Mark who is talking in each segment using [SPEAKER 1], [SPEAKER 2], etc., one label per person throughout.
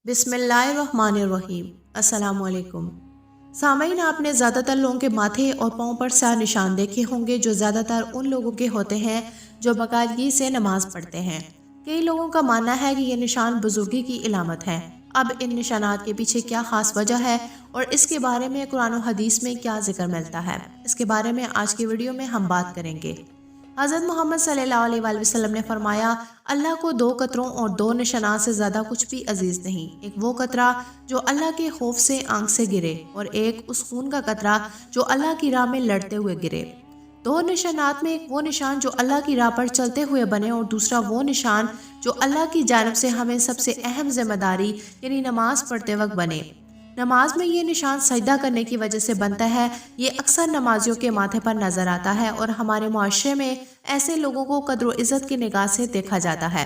[SPEAKER 1] बिस्मिल्लाहिर्रहमानिर्रहीम। अस्सलाम वालेकुम। सामईन, आपने ज़्यादातर लोगों के माथे और पाँव पर स्याह निशान देखे होंगे जो ज़्यादातर उन लोगों के होते हैं जो बाकायदगी से नमाज पढ़ते हैं। कई लोगों का मानना है कि ये निशान बुजुर्गी की इलामत है। अब इन निशानात के पीछे क्या खास वजह है और इसके बारे में कुरान और हदीस में क्या जिक्र मिलता है, इसके बारे में आज की वीडियो में हम बात करेंगे। हज़रत मोहम्मद सल्लल्लाहु अलैहि वसल्लम ने फरमाया, अल्लाह को दो कतरों और दो निशानात से ज़्यादा कुछ भी अजीज़ नहीं। एक वो कतरा जो अल्लाह के खौफ से आंख से गिरे और एक उस खून का कतरा जो अल्लाह की राह में लड़ते हुए गिरे। दो निशानात में एक वो निशान जो अल्लाह की राह पर चलते हुए बने और दूसरा वो निशान जो अल्लाह की जानिब से हमें सबसे अहम जिम्मेदारी यानी नमाज पढ़ते वक्त बने। नमाज में ये निशान सजदा करने की वजह से बनता है। ये अक्सर नमाजियों के माथे पर नजर आता है और हमारे मुआशरे में ऐसे लोगों को कद्र व इज़्ज़त की निगाह से देखा जाता है।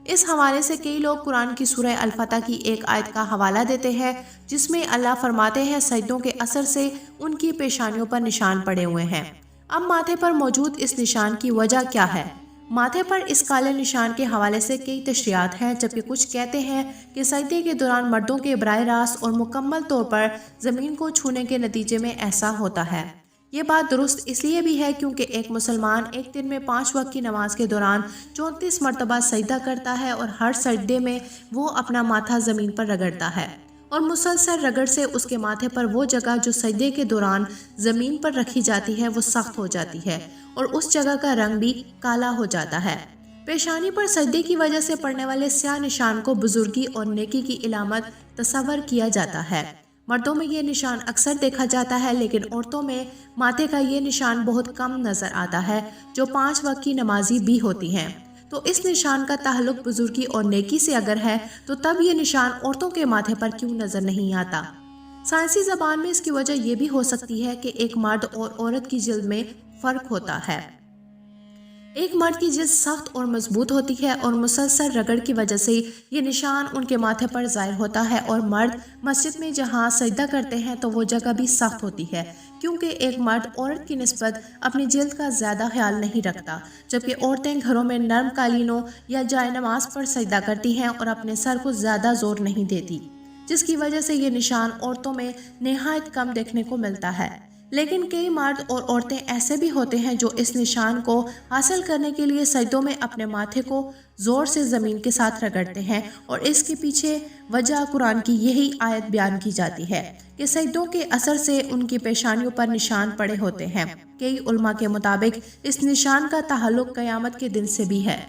[SPEAKER 1] इस हवाले से कई लोग कुरान की सूरह अल-फतह की एक आयत का हवाला देते हैं जिसमें अल्लाह फरमाते हैं, सजदों के असर से उनकी पेशानियों पर निशान पड़े हुए हैं। अब माथे पर मौजूद इस निशान की वजह क्या है? माथे पर इस काले निशान के हवाले से कई तशरीहात हैं, जबकि कुछ कहते हैं कि सजदे के दौरान मर्दों के बराह रास्त और मुकम्मल तौर पर ज़मीन को छूने के नतीजे में ऐसा होता है। ये बात दुरुस्त इसलिए भी है क्योंकि एक मुसलमान एक दिन में 5 वक्त की नमाज के दौरान 34 मरतबा सजदा करता है और हर सजदे में वो अपना माथा ज़मीन पर रगड़ता है और मुसलसल रगड़ से उसके माथे पर वो जगह जो सजदे के दौरान ज़मीन पर रखी जाती है वो सख्त हो जाती है और उस जगह का रंग भी काला हो जाता है। पेशानी पर सजदे की वजह से पड़ने वाले स्याह निशान को बुजुर्गी और नेकी की इलामत तस्वर किया जाता है। मर्दों में ये निशान अक्सर देखा जाता है, लेकिन औरतों में माथे का ये निशान बहुत कम नजर आता है जो 5 वक्त की नमाजी भी होती हैं। तो इस निशान का ताल्लुक बुजुर्गी और नेकी से अगर है तो तब ये निशान औरतों के माथे पर क्यों नजर नहीं आता? साइंसी जबान में इसकी वजह यह भी हो सकती है कि एक मर्द और औरत की जिल्द में फर्क होता है। एक मर्द की जिल्द सख्त और मजबूत होती है और मुसलसल रगड़ की वजह से ये निशान उनके माथे पर जाहिर होता है, और मर्द मस्जिद में जहाँ सजदा करते हैं तो वो जगह भी सख्त होती है क्योंकि एक मर्द औरत की निस्बत अपनी जिल्द का ज़्यादा ख्याल नहीं रखता, जबकि औरतें घरों में नरम कालीनों या जाए नमाज पर सजदा करती हैं और अपने सर को ज़्यादा जोर नहीं देती, जिसकी वजह से ये निशान औरतों में निहायत कम देखने को मिलता है। लेकिन कई मर्द और औरतें ऐसे भी होते हैं जो इस निशान को हासिल करने के लिए सजदों में अपने माथे को ज़ोर से ज़मीन के साथ रगड़ते हैं, और इसके पीछे वजह कुरान की यही आयत बयान की जाती है कि सजदों के असर से उनकी पेशानियों पर निशान पड़े होते हैं। कई उलमा के मुताबिक इस निशान का ताल्लुक क़यामत के दिन से भी है,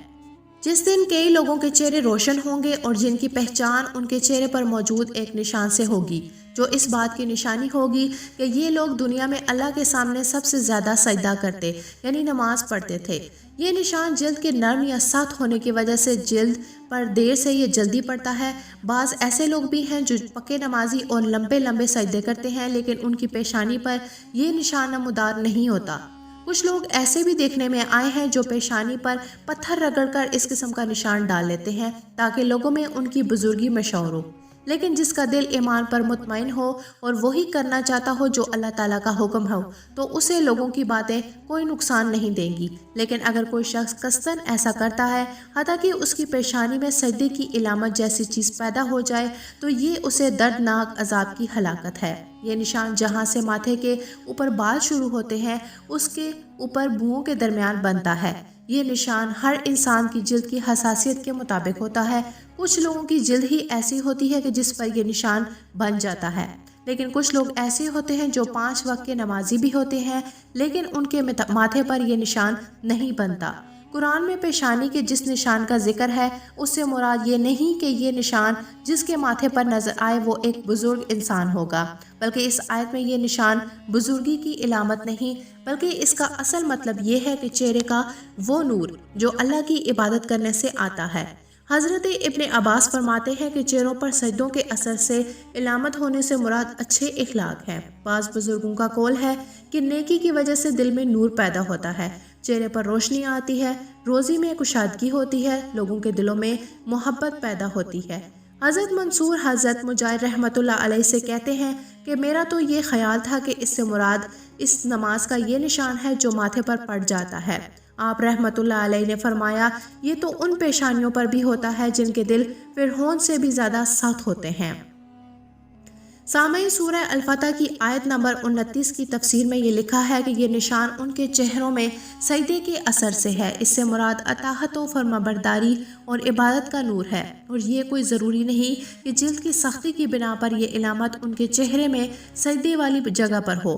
[SPEAKER 1] जिस दिन कई लोगों के चेहरे रोशन होंगे और जिनकी पहचान उनके चेहरे पर मौजूद एक निशान से होगी, जो इस बात की निशानी होगी कि ये लोग दुनिया में अल्लाह के सामने सबसे ज़्यादा सजदा करते यानी नमाज पढ़ते थे। ये निशान जिल्द के नरम या सख्त होने की वजह से जिल्द पर देर से ये जल्दी पड़ता है। बाज़ ऐसे लोग भी हैं जो पक्के नमाजी और लंबे लंबे सजदे करते हैं, लेकिन उनकी पेशानी पर यह निशान नमूदार नहीं होता। कुछ लोग ऐसे भी देखने में आए हैं जो पेशानी पर पत्थर रगड़कर इस किस्म का निशान डाल लेते हैं ताकि लोगों में उनकी बुजुर्गी मशहूर हो, लेकिन जिसका दिल ईमान पर मुतमईन हो और वही करना चाहता हो जो अल्लाह ताला का हुक्म हो, तो उसे लोगों की बातें कोई नुकसान नहीं देंगी। लेकिन अगर कोई शख्स कस्तन ऐसा करता है हत्ता कि उसकी पेशानी में सजदे की इलामत जैसी चीज़ पैदा हो जाए, तो ये उसे दर्दनाक अजाब की हलाकत है। ये निशान जहाँ से माथे के ऊपर बाल शुरू होते हैं उसके ऊपर भुओं के दरमियान बनता है। ये निशान हर इंसान की जिल्द की हसासियत के मुताबिक होता है। कुछ लोगों की जिल्द ही ऐसी होती है कि जिस पर ये निशान बन जाता है, लेकिन कुछ लोग ऐसे होते हैं जो 5 वक्त के नमाजी भी होते हैं लेकिन उनके माथे पर यह निशान नहीं बनता। कुरान में पेशानी के जिस निशान का जिक्र है उससे मुराद ये नहीं कि ये निशान जिसके माथे पर नजर आए वो एक बुजुर्ग इंसान होगा, बल्कि इस आयत में ये निशान बुजुर्गी की इलामत नहीं, बल्कि इसका असल मतलब ये है कि चेहरे का वो नूर जो अल्लाह की इबादत करने से आता है। हज़रत इब्ने अब्बास फरमाते हैं कि चेहरों पर सजदों के असर से इलामत होने से मुराद अच्छे इखलाक है। बाज़ बुजुर्गों का कौल है कि नेकी की वजह से दिल में नूर पैदा होता है, चेहरे पर रोशनी आती है, रोज़ी में कुशादगी होती है, लोगों के दिलों में मोहब्बत पैदा होती है। हज़रत मंसूर हज़रत मुजाहिद रहमतुल्लाह अलैह से कहते हैं कि मेरा तो ये ख्याल था कि इससे मुराद इस नमाज का ये निशान है जो माथे पर पड़ जाता है। آپ رحمۃ اللہ علیہ نے فرمایا یہ تو ان پیشانیوں پر بھی ہوتا ہے جن کے دل فرعون سے بھی زیادہ سخت ہوتے ہیں۔ سامعین، سورہ الفتح کی آیت نمبر 29 کی تفسیر میں یہ لکھا ہے کہ یہ نشان ان کے چہروں میں سجدے کے اثر سے ہے۔ اس سے مراد اطاعت و فرمانبرداری اور عبادت کا نور ہے، اور یہ کوئی ضروری نہیں کہ جلد کی سختی کی بنا پر یہ علامت ان کے چہرے میں سجدے والی جگہ پر ہو۔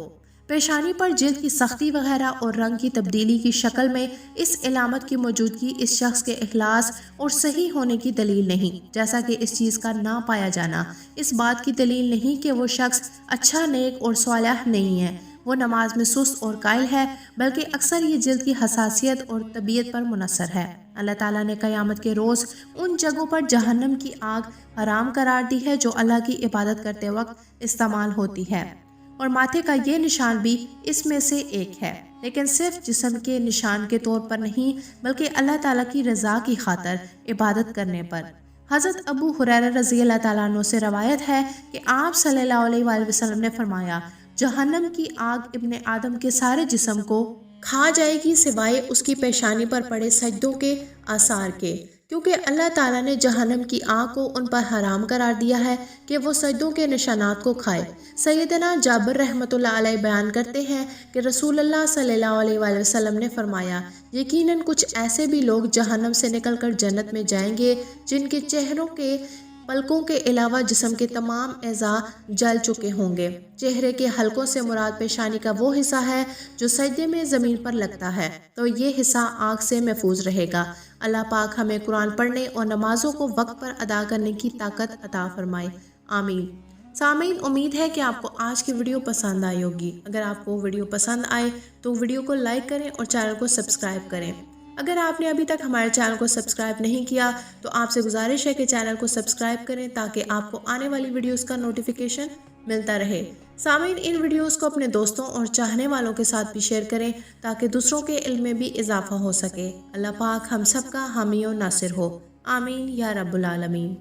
[SPEAKER 1] پیشانی پر جلد کی سختی وغیرہ اور رنگ کی تبدیلی کی شکل میں اس علامت کی موجودگی اس شخص کے اخلاص اور صحیح ہونے کی دلیل نہیں، جیسا کہ اس چیز کا نہ پایا جانا اس بات کی دلیل نہیں کہ وہ شخص اچھا، نیک اور صالح نہیں ہے، وہ نماز میں سست اور قائل ہے، بلکہ اکثر یہ جلد کی حساسیت اور طبیعت پر منحصر ہے۔ اللہ تعالیٰ نے قیامت کے روز ان جگہوں پر جہنم کی آگ حرام قرار دی ہے جو اللہ کی عبادت کرتے وقت استعمال ہوتی ہے، اور ماتھے کا یہ نشان بھی اس میں سے ایک ہے، لیکن صرف جسم کے نشان کے طور پر نہیں بلکہ اللہ تعالیٰ کی رضا کی خاطر عبادت کرنے پر۔ حضرت ابو ہریرہ رضی اللہ تعالیٰ عنہ سے روایت ہے کہ آپ صلی اللہ علیہ وآلہ وسلم نے فرمایا، جہنم کی آگ ابن آدم کے سارے جسم کو کھا جائے گی سوائے اس کی پیشانی پر پڑے سجدوں کے آثار کے، کیونکہ اللہ تعالیٰ نے جہنم کی آگ کو ان پر حرام قرار دیا ہے کہ وہ سجدوں کے نشانات کو کھائے۔ سیدنا جابر رحمۃ اللہ علیہ بیان کرتے ہیں کہ رسول اللہ صلی اللہ علیہ وآلہ وسلم نے فرمایا، یقیناً کچھ ایسے بھی لوگ جہنم سے نکل کر جنت میں جائیں گے جن کے چہروں کے پلکوں کے علاوہ جسم کے تمام اعضاء جل چکے ہوں گے۔ چہرے کے حلقوں سے مراد پیشانی کا وہ حصہ ہے جو سجدے میں زمین پر لگتا ہے، تو یہ حصہ آگ سے محفوظ رہے گا۔ اللہ پاک ہمیں قرآن پڑھنے اور نمازوں کو وقت پر ادا کرنے کی طاقت عطا فرمائے، آمین۔ سامعین، امید ہے کہ آپ کو آج کی ویڈیو پسند آئی ہوگی۔ اگر آپ کو ویڈیو پسند آئے تو ویڈیو کو لائک کریں اور چینل کو سبسکرائب کریں۔ اگر آپ نے ابھی تک ہمارے چینل کو سبسکرائب نہیں کیا تو آپ سے گزارش ہے کہ چینل کو سبسکرائب کریں تاکہ آپ کو آنے والی ویڈیوز کا نوٹیفیکیشن ملتا رہے۔ سامعین، ان ویڈیوز کو اپنے دوستوں اور چاہنے والوں کے ساتھ بھی شیئر کریں تاکہ دوسروں کے علم میں بھی اضافہ ہو سکے۔ اللہ پاک ہم سب کا حامی و ناصر ہو، آمین یا رب العالمین۔